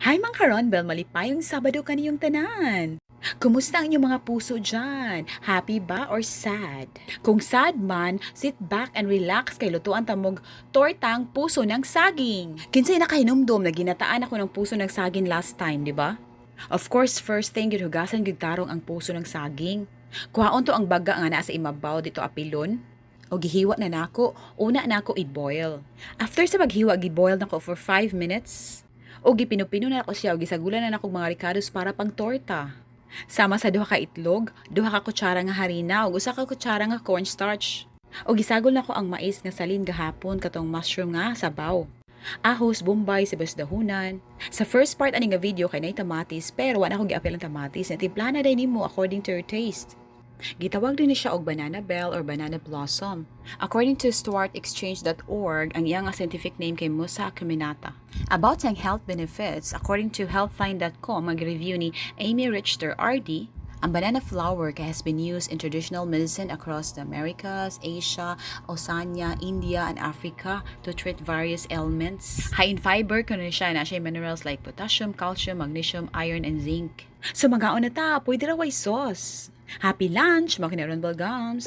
Hi Mang Karon, bel malipayong Sabado kaniyong tanan. Kumusta ang inyong mga puso dyan? Happy ba or sad? Kung sad man, sit back and relax kay lutuan tamog tortang puso ng saging. Kinsay nakahinumdom na ginataan ako ng puso ng saging last time, di ba? Of course, first thing gihugasan gyud tarong ang puso ng saging. Kuhaon to ang baga nga naa sa imabaw dito apilon. O gihiwa na nako, una nako i-boil. After sa paghiwa, gi-boil nako for 5 minutes. O gipino-pino na ako siya o gisagulan na nakog mga ricados para pang torta. Sama sa duha ka itlog, duha ka kutsara nga harina ug usa ka kutsara nga cornstarch. O gisagol nako ang mais nga salin gahapon katong mushroom nga sabaw. Ahos, bombay, sibuyas dahunan. Sa first part ani nga video kay nay tamatis pero wala ko giapil ang tamatis na timplana day nimo according to your taste. Gitawag din ni siya og banana bell or banana blossom. According to StuartExchange.org, ang iyang scientific name kay Musa Caminata. About ang health benefits, according to Healthline.com, mag-review ni Amy Richter RD, ang banana flower has been used in traditional medicine across the Americas, Asia, Oceania, India, and Africa to treat various ailments. High in fiber, kuno siya na siya minerals like potassium, calcium, magnesium, iron, and zinc. So magaon na ta, pwede raway sauce. Happy lunch, mga kinaron balgams!